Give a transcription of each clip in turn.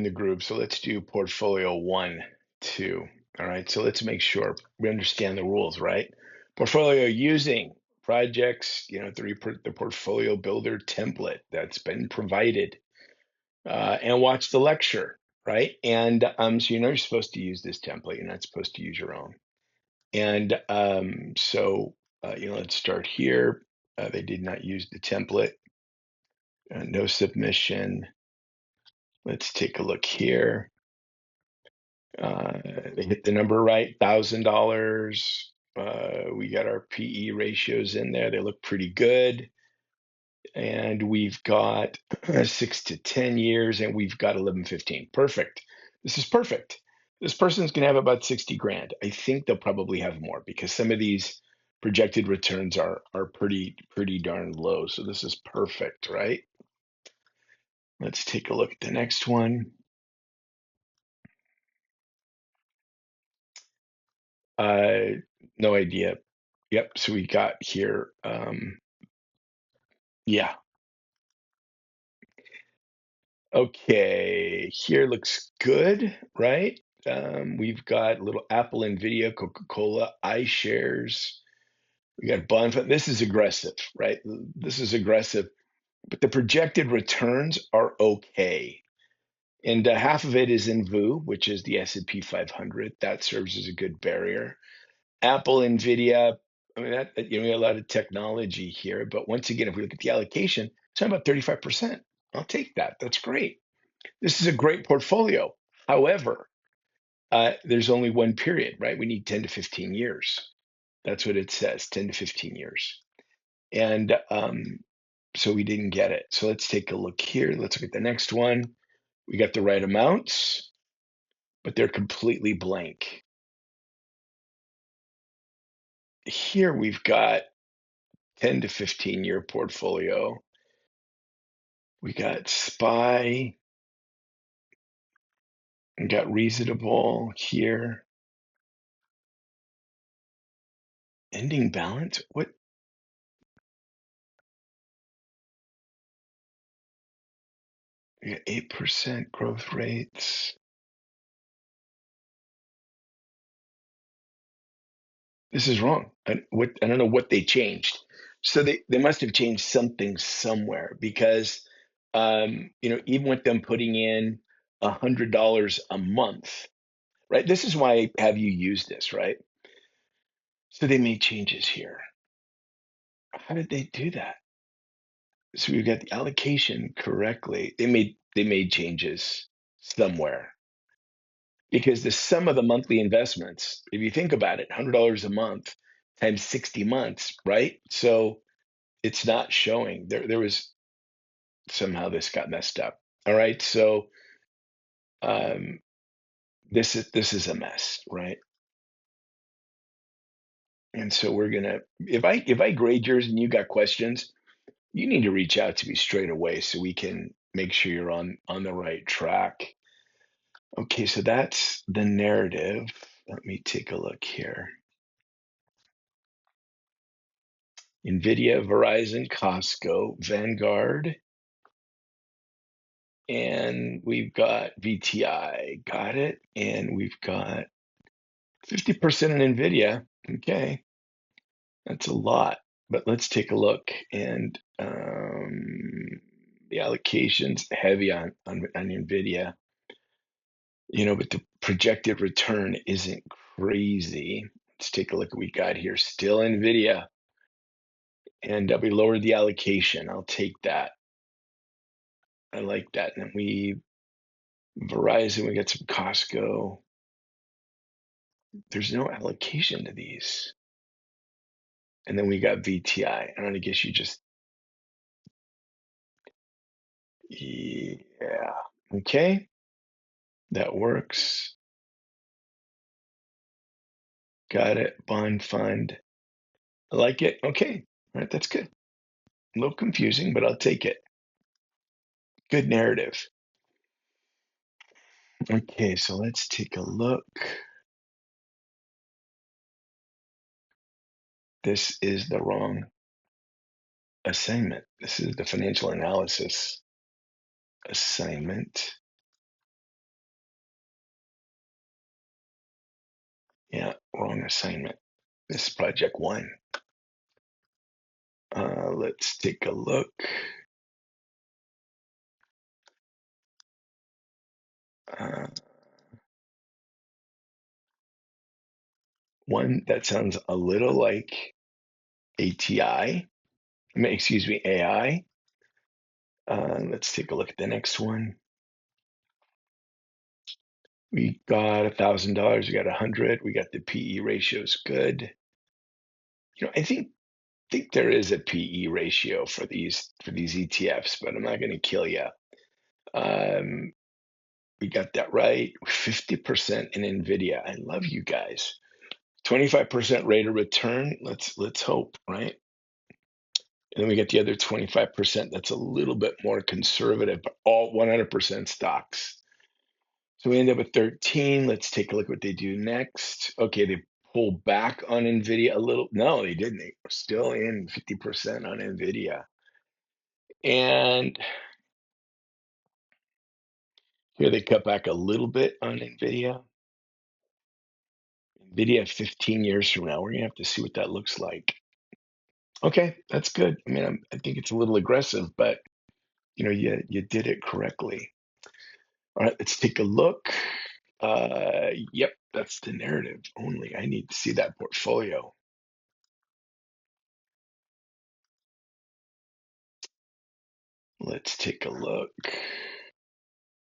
in the group. So let's do portfolio 1, 2. All right. So let's make sure we understand the rules, right? Portfolio using projects, through the portfolio builder template that's been provided, and watch the lecture, right? And so you're supposed to use this template. You're not supposed to use your own. And let's start here. They did not use the template. No submission. Let's take a look here. They hit the number right, $1,000. We got our PE ratios in there. They look pretty good. And we've got 6 to 10 years, and we've got 11, 15. Perfect. This is perfect. This person's going to have about 60 grand. I think they'll probably have more because some of these projected returns are pretty darn low. So this is perfect, right? Let's take a look at the next one. No idea. Yep. So we got here. Yeah. Okay. Here looks good, right? We've got little Apple, Nvidia, Coca-Cola, iShares. We got bond fund. This is aggressive, right? This is aggressive, but the projected returns are okay. And half of it is in VU, which is the S&P 500. That serves as a good barrier. Apple, Nvidia. I mean, we got a lot of technology here, but once again, if we look at the allocation, it's about 35%. I'll take that. That's great. This is a great portfolio. However, there's only one period, right? We need 10 to 15 years. That's what it says, 10 to 15 years. And so we didn't get it. So let's take a look here. Let's look at the next one. We got the right amounts, but they're completely blank. Here we've got 10 to 15 year portfolio. We got SPY. We got reasonable here. Ending balance? What? We got 8% growth rates. This is wrong. I don't know what they changed. So they must have changed something somewhere because even with them putting in $100 a month, right? This is why I have you use this, right? So they made changes here. How did they do that? So we've got the allocation correctly. They made changes somewhere because the sum of the monthly investments, if you think about it, $100 a month times 60 months, right? So it's not showing. There was somehow this got messed up. All right. So um this is a mess, right? And so we're gonna if I grade yours and you got questions, you need to reach out to me straight away so we can make sure you're on the right track. Okay, so that's the narrative. Let me take a look here. Nvidia, Verizon, Costco, Vanguard, and we've got VTI. Got it. And we've got 50% in Nvidia. Okay, that's a lot. But let's take a look. And the allocations heavy on Nvidia. But the projected return isn't crazy. Let's take a look at what we got here. Still Nvidia. And we lowered the allocation. I'll take that. I like that. And then Verizon, we got some Costco. There's no allocation to these. And then we got VTI. I guess you just, yeah. Okay. That works. Got it. Bond fund. I like it. Okay. All right. That's good. A little confusing, but I'll take it. Good narrative. Okay. So let's take a look. This is the wrong assignment. This is the financial analysis assignment. Yeah, wrong assignment. This is project one. Let's take a look. Uh, One that sounds a little like ATI. Excuse me, AI. Let's take a look at the next one. We got $1,000. We got 100. We got the PE ratios good. I think there is a PE ratio for these ETFs, but I'm not going to kill you. Um, we got that right. 50% in Nvidia. I love you guys. 25% rate of return. Let's hope, right? And then we get the other 25% that's a little bit more conservative, but all 100% stocks. So we end up with 13. Let's take a look what they do next. Okay, they pull back on Nvidia a little. No, they didn't. They were still in 50% on Nvidia. And here they cut back a little bit on Nvidia. Nvidia 15 years from now, we're gonna have to see what that looks like. Okay, that's good. I mean, I think it's a little aggressive, but you did it correctly. All right, let's take a look. Yep, that's the narrative only. I need to see that portfolio. Let's take a look.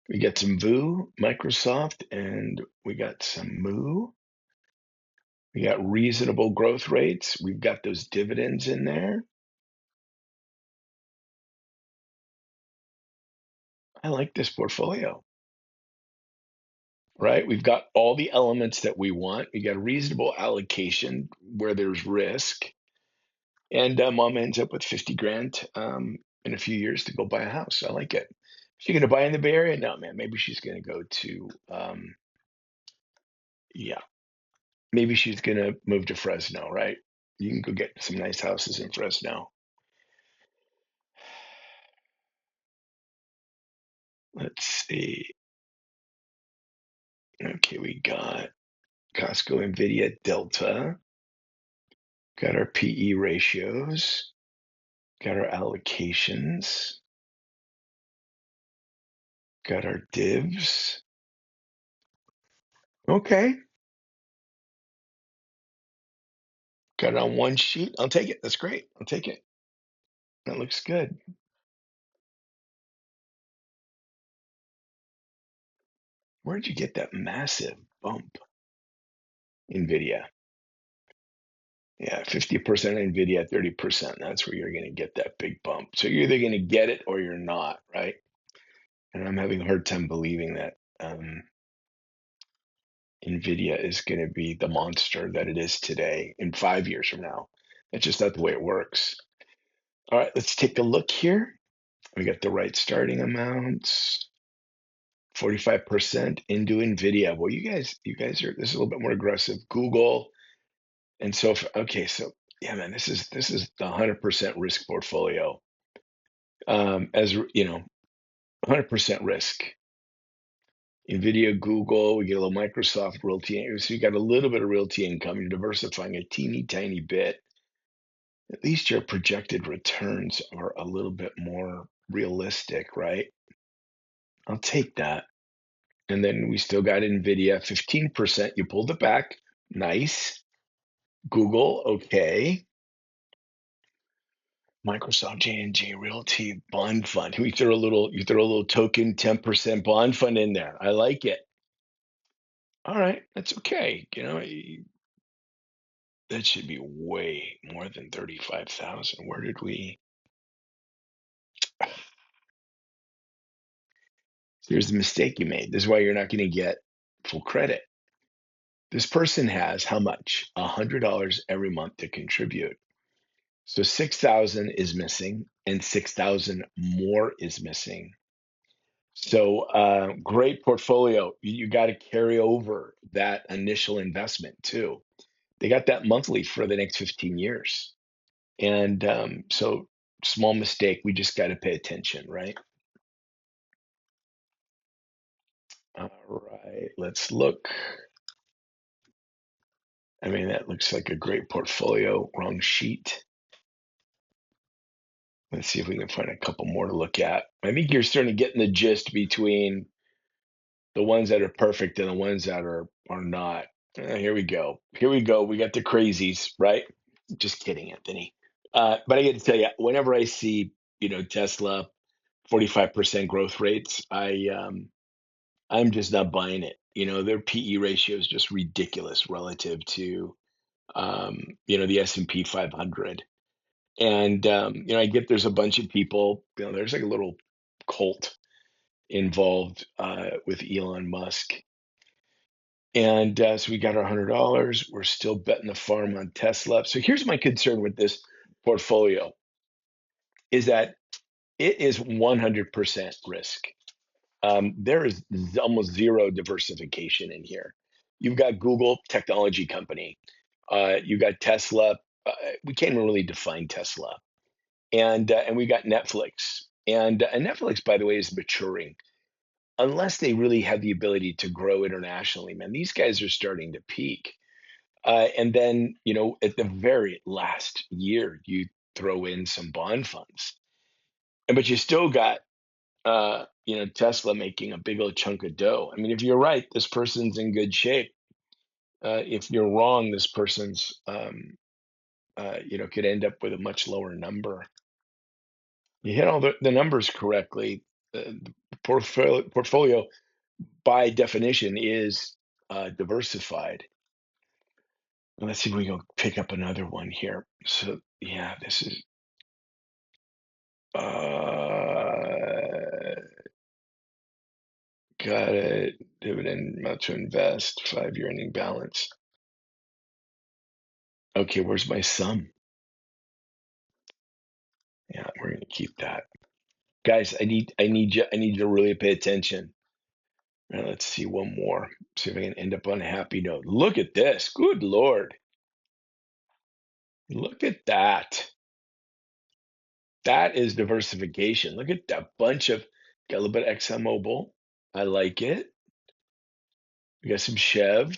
We got some VU, Microsoft, and we got some Moo. We got reasonable growth rates. We've got those dividends in there. I like this portfolio, right? We've got all the elements that we want. We got a reasonable allocation where there's risk. And mom ends up with 50 grand in a few years to go buy a house. I like it. She's going to buy in the Bay Area? No, man. Maybe she's going to go to, yeah, maybe she's going to move to Fresno, right? You can go get some nice houses in Fresno. Let's see. Okay, we got Costco, Nvidia, Delta. Got our PE ratios. Got our allocations. Got our divs. Okay. Got it on one sheet. I'll take it. That's great. I'll take it. That looks good. Where'd you get that massive bump? Nvidia. Yeah, 50% Nvidia, 30%. That's where you're going to get that big bump. So you're either going to get it or you're not, right? And I'm having a hard time believing that Nvidia is going to be the monster that it is today in 5 years from now. It's just not the way it works. All right, let's take a look here. We got the right starting amounts. 45% into Nvidia. Well, you guys are this is a little bit more aggressive. Google and so okay, so yeah, man, this is the 100% risk portfolio. As you know, 100% risk. Nvidia, Google, we get a little Microsoft realty. So you got a little bit of realty income. You're diversifying a teeny tiny bit. At least your projected returns are a little bit more realistic, right? I'll take that. And then we still got Nvidia, 15%. You pulled it back. Nice. Google, okay. Microsoft J&J Realty Bond Fund. You throw a little token 10% bond fund in there. I like it. All right, that's okay. That should be way more than 35,000. Where did we? Here's the mistake you made. This is why you're not going to get full credit. This person has how much? $100 every month to contribute. So 6,000 is missing, and 6,000 more is missing. So great portfolio. You got to carry over that initial investment too. They got that monthly for the next 15 years. And so small mistake. We just got to pay attention, right? All right, let's look. I mean, that looks like a great portfolio. Wrong sheet. Let's see if we can find a couple more to look at. I think you're starting to get in the gist between the ones that are perfect and the ones that are not. Here we go. Here we go. We got the crazies, right? Just kidding, Anthony. But I got to tell you, whenever I see, Tesla 45% growth rates, I'm just not buying it. Their PE ratio is just ridiculous relative to the S&P 500. And I get there's a bunch of people, there's like a little cult involved with Elon Musk. And so we got our $100. We're still betting the farm on Tesla. So here's my concern with this portfolio is that it is 100% risk. There is almost zero diversification in here. You've got Google, technology company. You got Tesla. We can't even really define Tesla. And we got Netflix. And Netflix, by the way, is maturing. Unless they really have the ability to grow internationally, man, these guys are starting to peak. And then, at the very last year, you throw in some bond funds, but you still got, Tesla making a big old chunk of dough. I mean, if you're right, this person's in good shape. If you're wrong, this person's, could end up with a much lower number. You hit all the numbers correctly. The portfolio, by definition, is diversified. Let's see if we can pick up another one here. So yeah, this is got it. Dividend amount to invest, 5-year ending balance. Okay, where's my sum? Yeah, we're gonna keep that. Guys, I need you to really pay attention. Now, let's see one more. See if I can end up on a happy note. Look at this. Good Lord. Look at that. That is diversification. Look at that bunch of got a little bit of ExxonMobil. I like it. We got some Chev.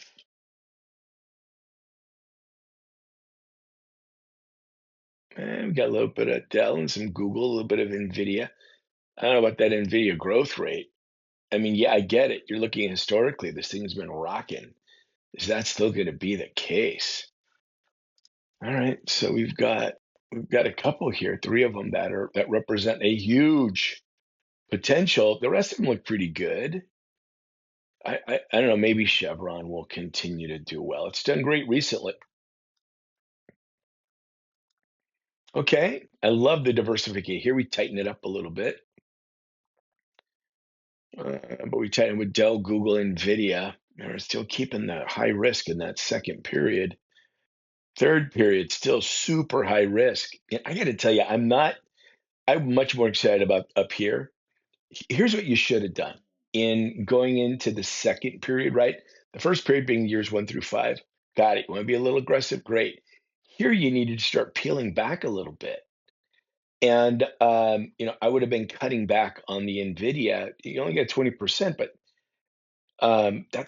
And we got a little bit of Dell and some Google, a little bit of Nvidia. I don't know about that Nvidia growth rate. I mean, yeah, I get it. You're looking historically, this thing's been rocking. Is that still going to be the case? All right, so we've got a couple here, three of them that represent a huge potential. The rest of them look pretty good. I don't know. Maybe Chevron will continue to do well. It's done great recently. Okay, I love the diversification. Here we tighten it up a little bit. But we tighten with Dell, Google, Nvidia. And we're still keeping that high risk in that second period. Third period, still super high risk. And I got to tell you, I'm much more excited about up here. Here's what you should have done in going into the second period, right? The first period being years 1 through 5. Got it. You want to be a little aggressive? Great. Here you needed to start peeling back a little bit. And I would have been cutting back on the Nvidia. You only get 20%, but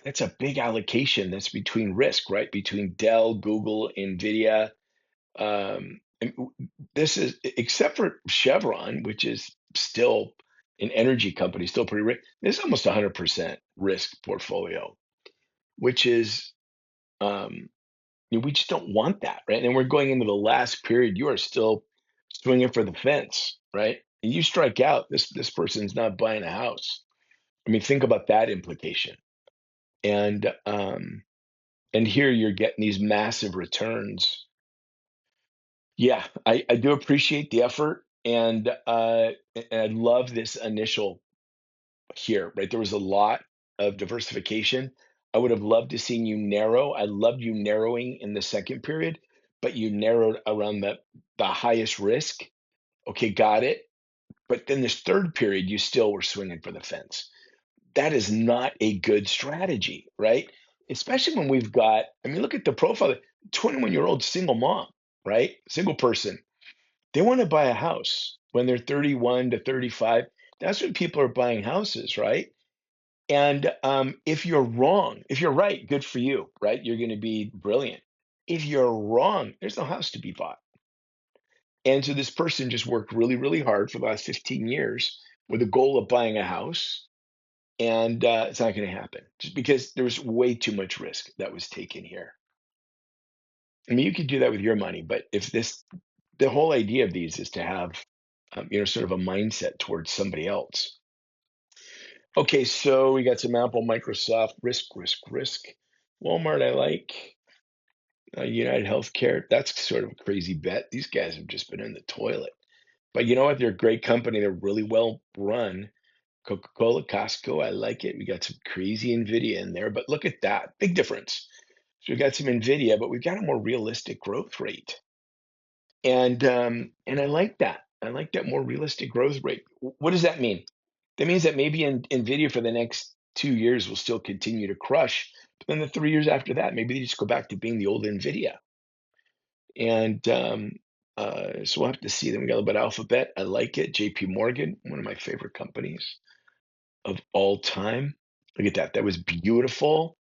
that's a big allocation. That's between risk, right? Between Dell, Google, Nvidia. And this is except for Chevron, which is still an energy company, still pretty rich. This is almost 100% risk portfolio, which is we just don't want that, right? And we're going into the last period. You are still swinging for the fence, right? And you strike out, this person's not buying a house. I mean, think about that implication. And here you're getting these massive returns. Yeah, I do appreciate the effort, and I love this initial here, right? There was a lot of diversification. I would have loved to seen you narrow. I loved you narrowing in the second period, but you narrowed around the highest risk. Okay, got it. But then this third period, you still were swinging for the fence. That is not a good strategy, right? Especially when we've got, I mean, look at the profile, 21-year-old single mom, right? Single person. They want to buy a house when they're 31 to 35. That's when people are buying houses, right? And if you're wrong, if you're right, good for you, right? You're going to be brilliant. If you're wrong, there's no house to be bought. And so this person just worked really, really hard for the last 15 years with the goal of buying a house, and it's not going to happen just because there was way too much risk that was taken here. I mean, you could do that with your money, but if this, the whole idea of these is to have, sort of a mindset towards somebody else. Okay, so we got some Apple, Microsoft, risk, risk, risk. Walmart, I like. United Healthcare, that's sort of a crazy bet. These guys have just been in the toilet. But you know what? They're a great company. They're really well run. Coca-Cola, Costco, I like it. We got some crazy Nvidia in there, but look at that. Big difference. So we got some Nvidia, but we've got a more realistic growth rate. And I like that. I like that more realistic growth rate. What does that mean? That means that maybe Nvidia for the next 2 years will still continue to crush, but then the 3 years after that, maybe they just go back to being the old Nvidia. And so we'll have to see. Then we got a little bit of Alphabet. I like it. JP Morgan, one of my favorite companies of all time. Look at that. That was beautiful.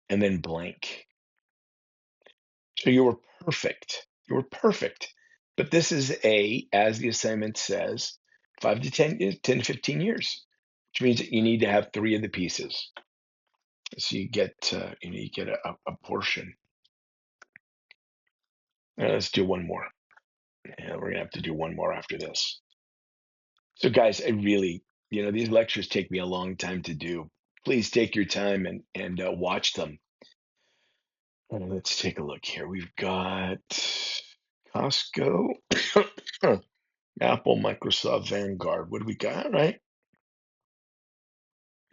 And then blank. So you were perfect. You were perfect. But this is as the assignment says, 5 to 10 to 15 years, which means that you need to have three of the pieces. So you get a portion. Let's do one more. Yeah, we're gonna have to do one more after this. So guys, I really, these lectures take me a long time to do. Please take your time and watch them. Let's take a look here. We've got Costco, Apple, Microsoft, Vanguard. What do we got, right?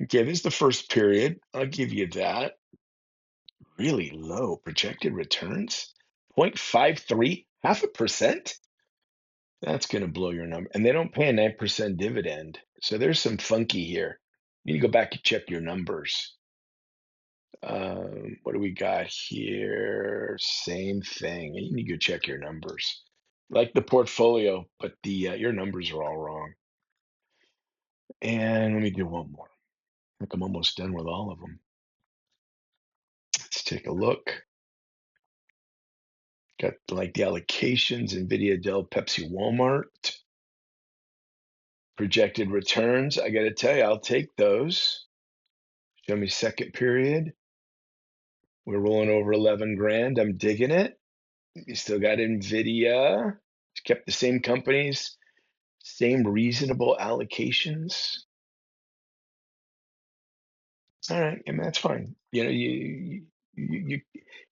Okay, this is the first period. I'll give you that. Really low projected returns. 0.53, 0.5%. That's going to blow your number. And they don't pay a 9% dividend. So there's some funky here. You need to go back and check your numbers. What do we got here? Same thing. You need to go check your numbers. Like the portfolio, but the your numbers are all wrong. And let me do one more. I think I'm almost done with all of them. Let's take a look. Got like the allocations, Nvidia, Dell, Pepsi, Walmart. Projected returns. I got to tell you, I'll take those. Show me second period. We're rolling over 11 grand. I'm digging it. You still got Nvidia. Kept the same companies, same reasonable allocations. All right, I mean that's fine. You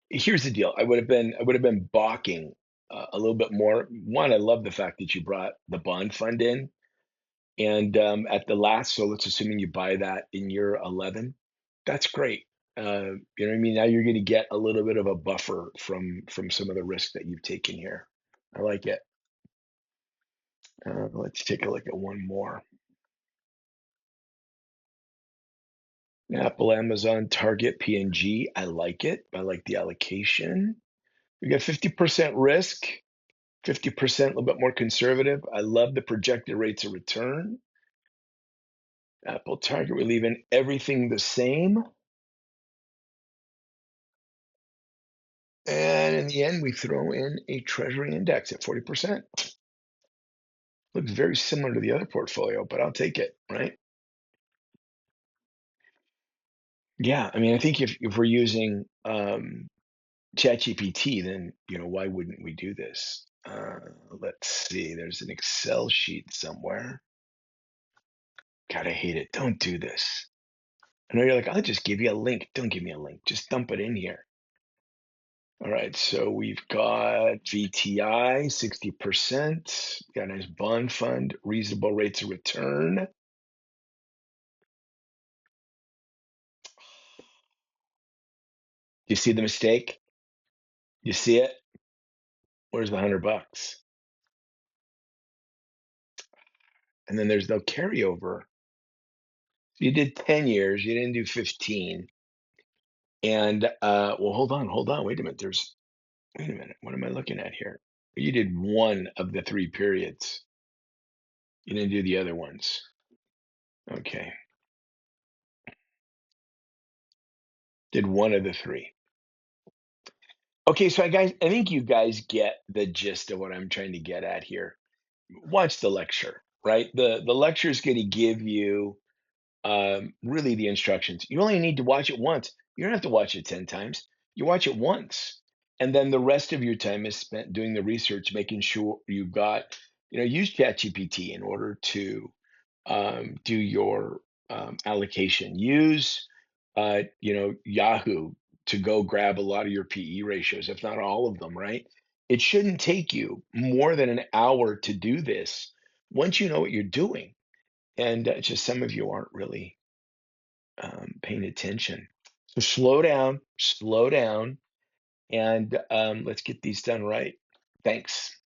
here's the deal. I would have been balking a little bit more. One, I love the fact that you brought the bond fund in, and at the last, so let's assuming you buy that in year 11, that's great. You know what I mean? Now you're going to get a little bit of a buffer from some of the risk that you've taken here. I like it. Let's take a look at one more. Apple, Amazon, Target, P&G. I like it. I like the allocation. We got 50% risk, 50% a little bit more conservative. I love the projected rates of return. Apple, Target, we're leaving everything the same. And in the end, we throw in a treasury index at 40%. Looks very similar to the other portfolio, but I'll take it, right? Yeah, I mean, I think if we're using ChatGPT, then why wouldn't we do this? Let's see. There's an Excel sheet somewhere. God, I hate it. Don't do this. I know you're like, I'll just give you a link. Don't give me a link. Just dump it in here. All right, so we've got VTI, 60%. Got a nice bond fund, reasonable rates of return. You see the mistake? You see it? Where's the $100? And then there's no carryover. You did 10 years, you didn't do 15. And well, hold on, wait a minute, what am I looking at here? You did one of the three periods. You didn't do the other ones. Okay. Did one of the three. Okay, so I think you guys get the gist of what I'm trying to get at here. Watch the lecture, right? The lecture is going to give you really the instructions. You only need to watch it once. You don't have to watch it 10 times. You watch it once. And then the rest of your time is spent doing the research, making sure you've got, use ChatGPT in order to do your allocation. Use, Yahoo to go grab a lot of your PE ratios, if not all of them, right? It shouldn't take you more than an hour to do this once you know what you're doing. And it's just some of you aren't really paying attention. So slow down, and let's get these done right. Thanks.